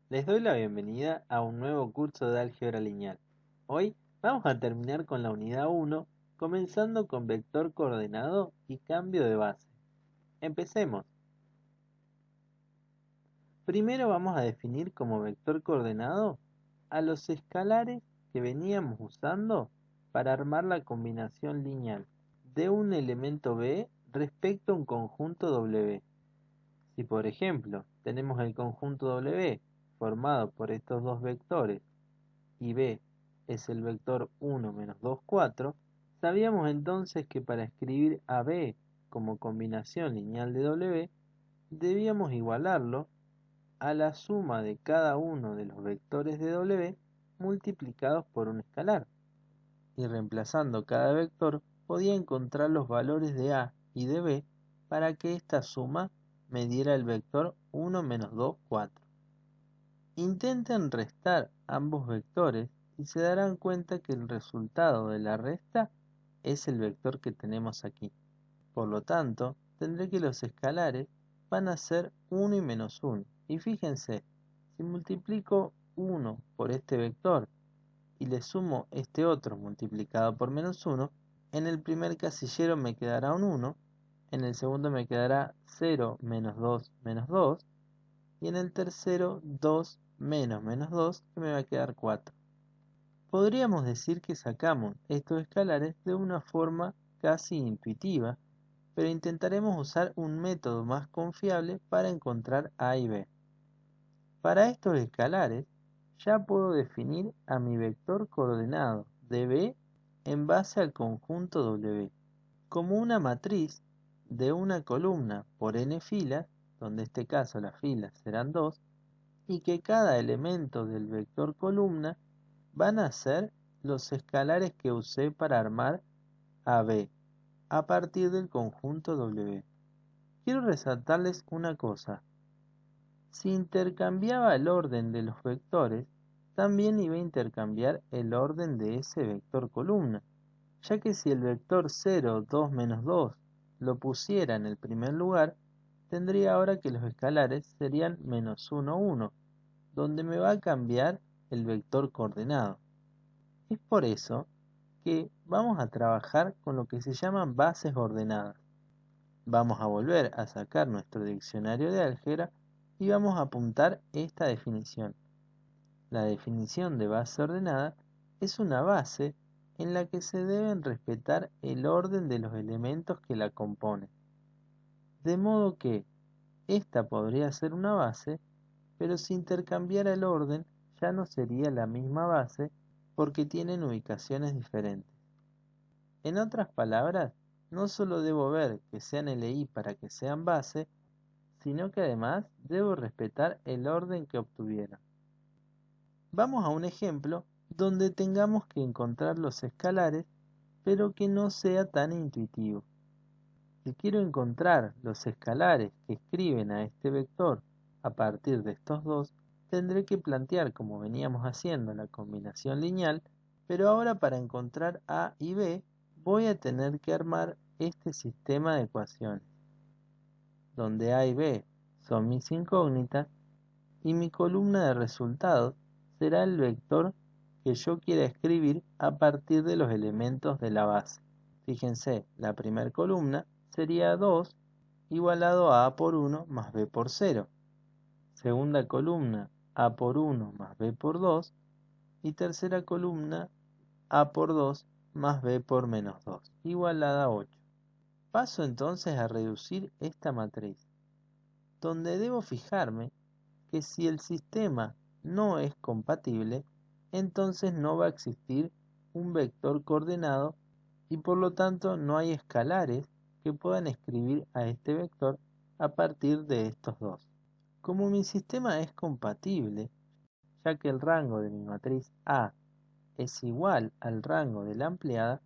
Les doy la bienvenida a un nuevo curso de álgebra lineal. Hoy vamos a terminar con la unidad 1, comenzando con vector coordenado y cambio de base. Empecemos. Primero vamos a definir como vector coordenado a los escalares que veníamos usando para armar la combinación lineal de un elemento B respecto a un conjunto W. Si por ejemplo tenemos el conjunto W formado por estos dos vectores y B es el vector 1 menos 2, 4, sabíamos entonces que para escribir a B como combinación lineal de W, debíamos igualarlo a la suma de cada uno de los vectores de W multiplicados por un escalar. Y reemplazando cada vector, podía encontrar los valores de A y de B para que esta suma me diera el vector 1 menos 2, 4. Intenten restar ambos vectores y se darán cuenta que el resultado de la resta es el vector que tenemos aquí. Por lo tanto, tendré que los escalares van a ser 1 y menos 1. Y fíjense, si multiplico 1 por este vector y le sumo este otro multiplicado por menos 1, en el primer casillero me quedará un 1, en el segundo me quedará 0 menos 2, y en el tercero 2 menos 2, que me va a quedar 4. Podríamos decir que sacamos estos escalares de una forma casi intuitiva, pero intentaremos usar un método más confiable para encontrar A y B. Para estos escalares, ya puedo definir a mi vector coordenado de B en base al conjunto W como una matriz de una columna por n filas, donde en este caso las filas serán 2, y que cada elemento del vector columna van a ser los escalares que usé para armar a B a partir del conjunto W. Quiero resaltarles una cosa. Si intercambiaba el orden de los vectores, también iba a intercambiar el orden de ese vector columna, ya que si el vector 0, 2, menos 2 lo pusiera en el primer lugar, tendría ahora que los escalares serían menos 1, 1, donde me va a cambiar el vector coordenado. Es por eso que vamos a trabajar con lo que se llaman bases ordenadas. Vamos a volver a sacar nuestro diccionario de álgebra y vamos a apuntar esta definición. La definición de base ordenada es una base en la que se deben respetar el orden de los elementos que la componen. De modo que esta podría ser una base, pero si intercambiara el orden ya no sería la misma base porque tienen ubicaciones diferentes. En otras palabras, no solo debo ver que sean LI para que sean base, sino que además debo respetar el orden que obtuvieron. Vamos a un ejemplo donde tengamos que encontrar los escalares, pero que no sea tan intuitivo. Si quiero encontrar los escalares que escriben a este vector a partir de estos dos, tendré que plantear como veníamos haciendo la combinación lineal, pero ahora para encontrar A y B voy a tener que armar este sistema de ecuaciones, donde A y B son mis incógnitas y mi columna de resultados será el vector que yo quiera escribir a partir de los elementos de la base. Fíjense, la primera columna sería 2 igualado a por 1 más b por 0. Segunda columna, a por 1 más b por 2. Y tercera columna, a por 2 más b por menos 2, igualada a 8. Paso entonces a reducir esta matriz, donde debo fijarme que si el sistema no es compatible, entonces no va a existir un vector coordenado y por lo tanto no hay escalares que puedan escribir a este vector a partir de estos dos. Como mi sistema es compatible, ya que el rango de mi matriz A es igual al rango de la ampliada,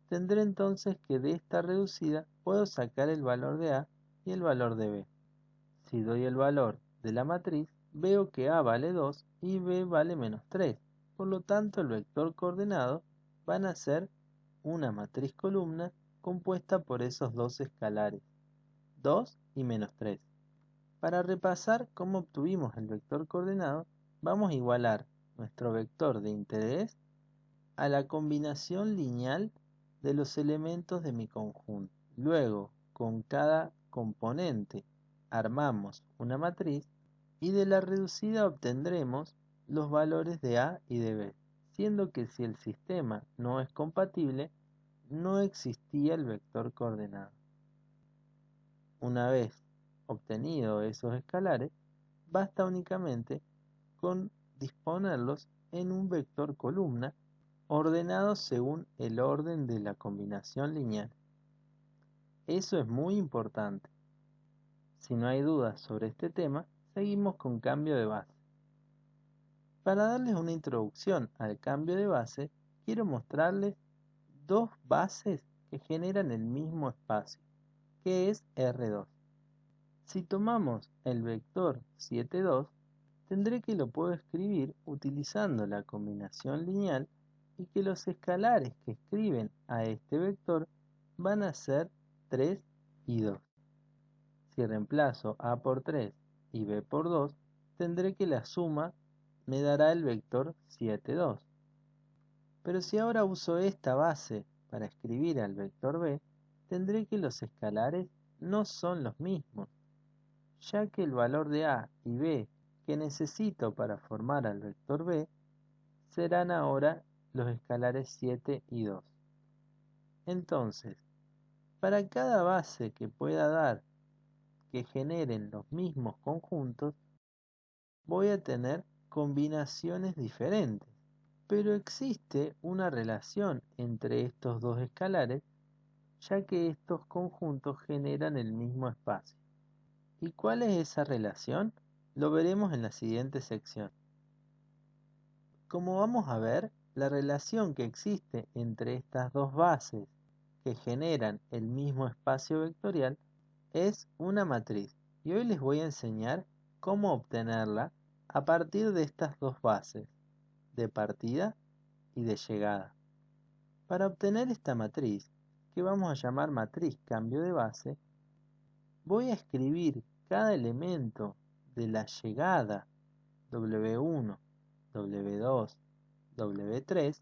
tendré entonces que de esta reducida puedo sacar el valor de A y el valor de B. Si doy el valor de la matriz, veo que A vale 2 y B vale menos 3. Por lo tanto, el vector coordenado van a ser una matriz columna compuesta por esos dos escalares, 2 y menos 3. Para repasar cómo obtuvimos el vector coordenado, vamos a igualar nuestro vector de interés a la combinación lineal de los elementos de mi conjunto. Luego, con cada componente armamos una matriz y de la reducida obtendremos los valores de A y de B, siendo que si el sistema no es compatible, no existía el vector coordenado. Una vez obtenido esos escalares, basta únicamente con disponerlos en un vector columna ordenado según el orden de la combinación lineal. Eso es muy importante. Si no hay dudas sobre este tema, seguimos con cambio de base. Para darles una introducción al cambio de base, quiero mostrarles dos bases que generan el mismo espacio, que es R2. Si tomamos el vector 7, 2, tendré que lo puedo escribir utilizando la combinación lineal y que los escalares que escriben a este vector van a ser 3 y 2. Si reemplazo A por 3 y B por 2, tendré que la suma me dará el vector 7, 2. Pero si ahora uso esta base para escribir al vector B, tendré que los escalares no son los mismos, ya que el valor de A y B que necesito para formar al vector B serán ahora los escalares 7 y 2. Entonces, para cada base que pueda dar que generen los mismos conjuntos, voy a tener combinaciones diferentes. Pero existe una relación entre estos dos escalares, ya que estos conjuntos generan el mismo espacio. ¿Y cuál es esa relación? Lo veremos en la siguiente sección. Como vamos a ver, la relación que existe entre estas dos bases que generan el mismo espacio vectorial es una matriz. Y hoy les voy a enseñar cómo obtenerla a partir de estas dos bases, de partida y de llegada. Para obtener esta matriz, que vamos a llamar matriz cambio de base, voy a escribir cada elemento de la llegada W1, W2, W3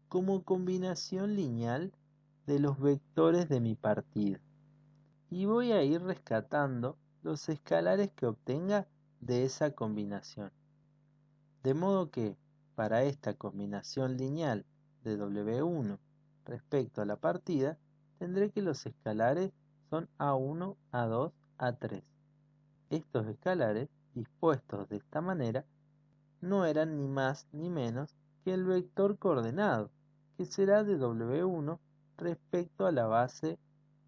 como combinación lineal de los vectores de mi partida. Y voy a ir rescatando los escalares que obtenga de esa combinación. De modo que, para esta combinación lineal de W1 respecto a la partida, tendré que los escalares son A1, A2, A3. Estos escalares, dispuestos de esta manera, no eran ni más ni menos que el vector coordenado, que será de W1 respecto a la base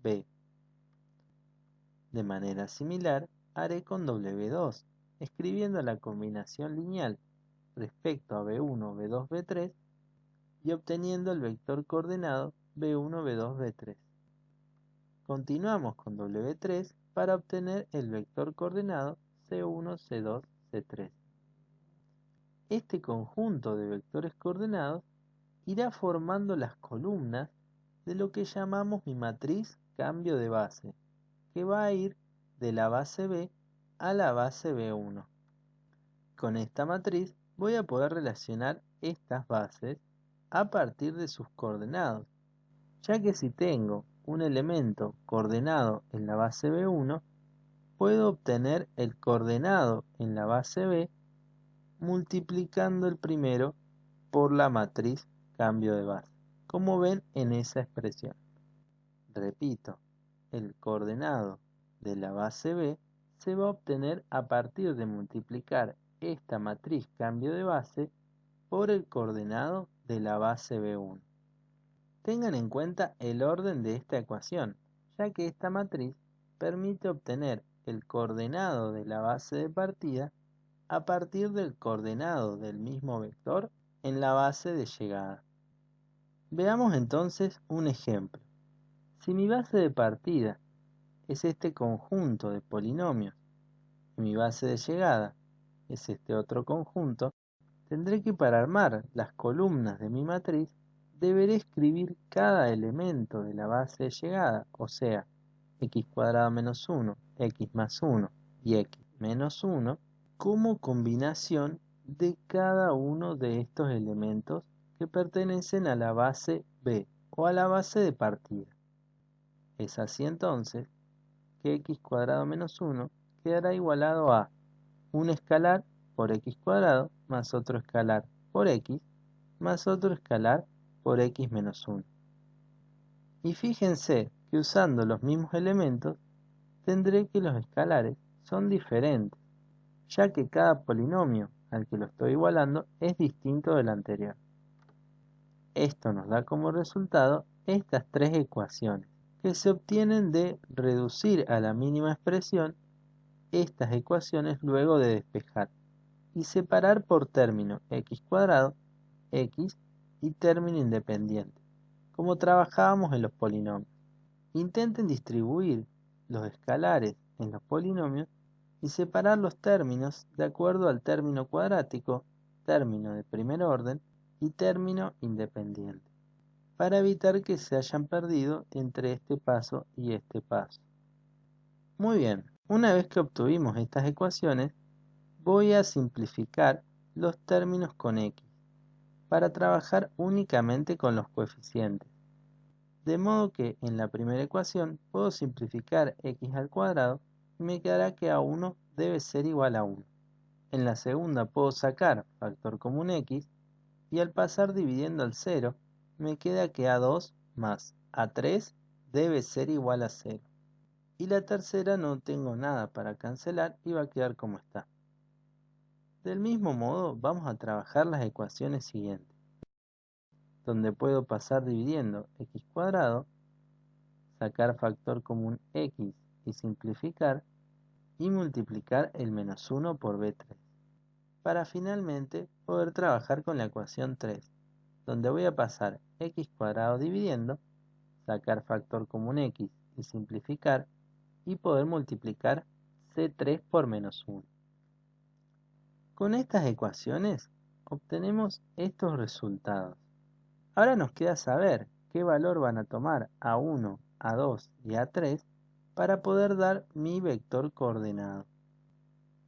B. De manera similar, haré con W2, escribiendo la combinación lineal respecto a B1, B2, B3 y obteniendo el vector coordenado B1, B2, B3. Continuamos con W3 para obtener el vector coordenado C1, C2, C3. Este conjunto de vectores coordenados irá formando las columnas de lo que llamamos mi matriz cambio de base, que va a ir de la base B a la base B1. Con esta matriz voy a poder relacionar estas bases a partir de sus coordenados, ya que si tengo un elemento coordenado en la base B1, puedo obtener el coordenado en la base B multiplicando el primero por la matriz cambio de base, como ven en esa expresión. Repito, el coordenado de la base B se va a obtener a partir de multiplicar esta matriz cambio de base por el coordenado de la base B1. Tengan en cuenta el orden de esta ecuación, ya que esta matriz permite obtener el coordenado de la base de partida a partir del coordenado del mismo vector en la base de llegada. Veamos entonces un ejemplo. Si mi base de partida es este conjunto de polinomios y mi base de llegada es este otro conjunto, tendré que para armar las columnas de mi matriz deberé escribir cada elemento de la base de llegada, o sea, x cuadrado menos 1, x más 1 y x menos 1, como combinación de cada uno de estos elementos que pertenecen a la base B o a la base de partida. Es así entonces que x cuadrado menos 1 quedará igualado a un escalar por x cuadrado más otro escalar por x más otro escalar por x menos 1. Y fíjense que usando los mismos elementos tendré que los escalares son diferentes, ya que cada polinomio al que lo estoy igualando es distinto del anterior. Esto nos da como resultado estas tres ecuaciones, que se obtienen de reducir a la mínima expresión estas ecuaciones luego de despejar y separar por término x cuadrado, x y término independiente, como trabajábamos en los polinomios. Intenten distribuir los escalares en los polinomios y separar los términos de acuerdo al término cuadrático, término de primer orden y término independiente, para evitar que se hayan perdido entre este paso y este paso. Muy bien, una vez que obtuvimos estas ecuaciones, voy a simplificar los términos con x, para trabajar únicamente con los coeficientes. De modo que en la primera ecuación puedo simplificar x al cuadrado y me quedará que a1 debe ser igual a 1. En la segunda puedo sacar factor común x y al pasar dividiendo al 0 me queda que a2 más a3 debe ser igual a 0. Y la tercera no tengo nada para cancelar y va a quedar como está. Del mismo modo vamos a trabajar las ecuaciones siguientes, donde puedo pasar dividiendo x cuadrado, sacar factor común x y simplificar, y multiplicar el menos 1 por b3, para finalmente poder trabajar con la ecuación 3, donde voy a pasar x cuadrado dividiendo, sacar factor común x y simplificar, y poder multiplicar c3 por menos 1. Con estas ecuaciones obtenemos estos resultados. Ahora nos queda saber qué valor van a tomar a1, a2 y a3 para poder dar mi vector coordenado.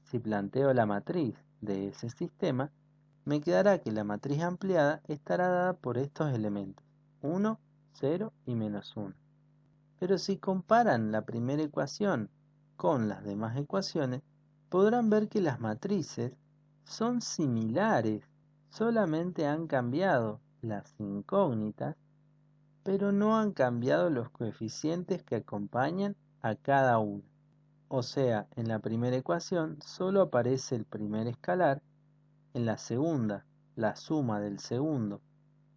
Si planteo la matriz de ese sistema, me quedará que la matriz ampliada estará dada por estos elementos, 1, 0 y menos 1. Pero si comparan la primera ecuación con las demás ecuaciones, podrán ver que las matrices son similares, solamente han cambiado las incógnitas, pero no han cambiado los coeficientes que acompañan a cada una. O sea, en la primera ecuación solo aparece el primer escalar, en la segunda la suma del segundo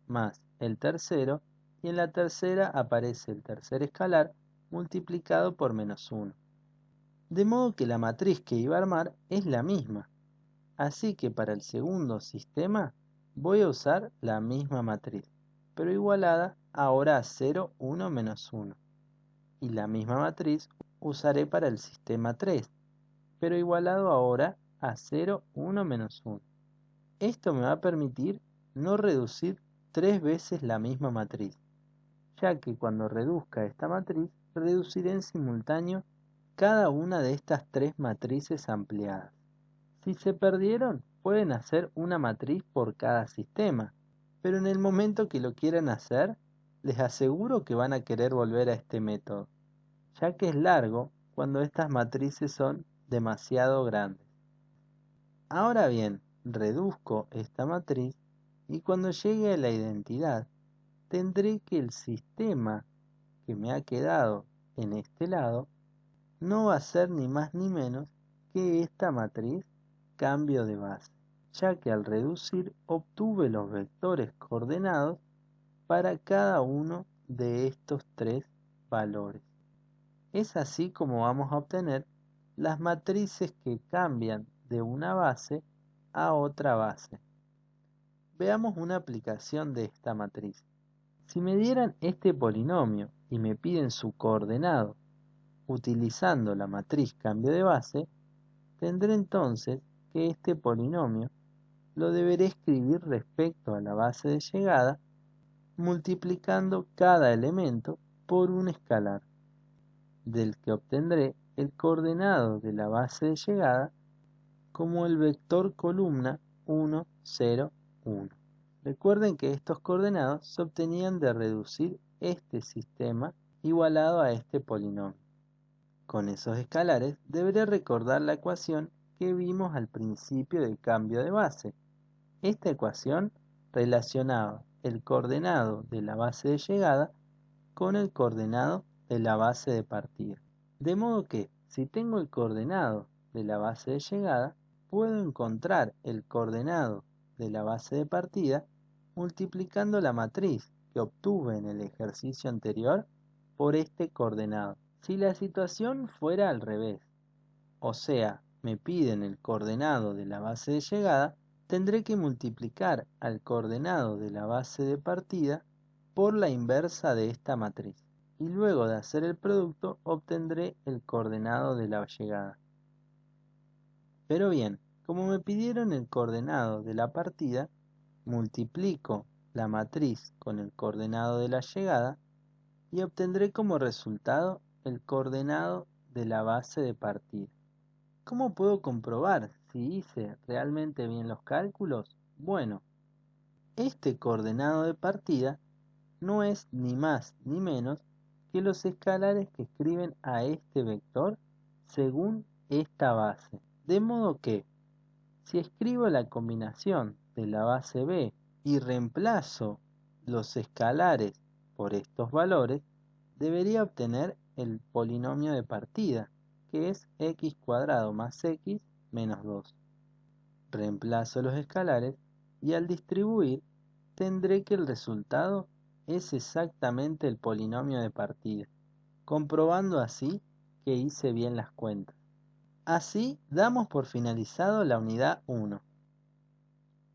más el tercero, y en la tercera aparece el tercer escalar multiplicado por menos 1. De modo que la matriz que iba a armar es la misma. Así que para el segundo sistema voy a usar la misma matriz, pero igualada ahora a 0, 1, menos 1. Y la misma matriz usaré para el sistema 3, pero igualado ahora a 0, 1, menos 1. Esto me va a permitir no reducir 3 veces la misma matriz, ya que cuando reduzca esta matriz, reduciré en simultáneo cada una de estas 3 matrices ampliadas. Si se perdieron, pueden hacer una matriz por cada sistema, pero en el momento que lo quieran hacer, les aseguro que van a querer volver a este método, ya que es largo cuando estas matrices son demasiado grandes. Ahora bien, reduzco esta matriz y cuando llegue a la identidad, tendré que el sistema que me ha quedado en este lado no va a ser ni más ni menos que esta matriz cambio de base, ya que al reducir obtuve los vectores coordenados para cada uno de estos tres valores. Es así como vamos a obtener las matrices que cambian de una base a otra base. Veamos una aplicación de esta matriz. Si me dieran este polinomio y me piden su coordenado utilizando la matriz cambio de base, tendré entonces que este polinomio lo deberé escribir respecto a la base de llegada, multiplicando cada elemento por un escalar, del que obtendré el coordenado de la base de llegada como el vector columna 1, 0, 1. Recuerden que estos coordenados se obtenían de reducir este sistema igualado a este polinomio. Con esos escalares deberé recordar la ecuación que vimos al principio del cambio de base. Esta ecuación relacionaba el coordenado de la base de llegada con el coordenado de la base de partida. De modo que, si tengo el coordenado de la base de llegada, puedo encontrar el coordenado de la base de partida multiplicando la matriz que obtuve en el ejercicio anterior por este coordenado. Si la situación fuera al revés, o sea, me piden el coordenado de la base de llegada, tendré que multiplicar al coordenado de la base de partida por la inversa de esta matriz. Y luego de hacer el producto obtendré el coordenado de la llegada. Pero bien, como me pidieron el coordenado de la partida, multiplico la matriz con el coordenado de la llegada y obtendré como resultado el coordenado de la base de partida. ¿Cómo puedo comprobar si hice realmente bien los cálculos? Bueno, este coordenado de partida no es ni más ni menos que los escalares que escriben a este vector según esta base. De modo que, si escribo la combinación de la base b y reemplazo los escalares por estos valores, debería obtener el polinomio de partida, que es x cuadrado más x menos 2. Reemplazo los escalares y al distribuir tendré que el resultado es exactamente el polinomio de partida, comprobando así que hice bien las cuentas. Así damos por finalizado la unidad 1.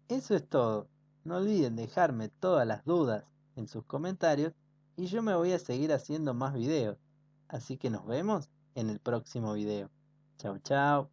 Eso es todo. No olviden dejarme todas las dudas en sus comentarios y yo me voy a seguir haciendo más videos. Así que nos vemos en el próximo video. Chau chau.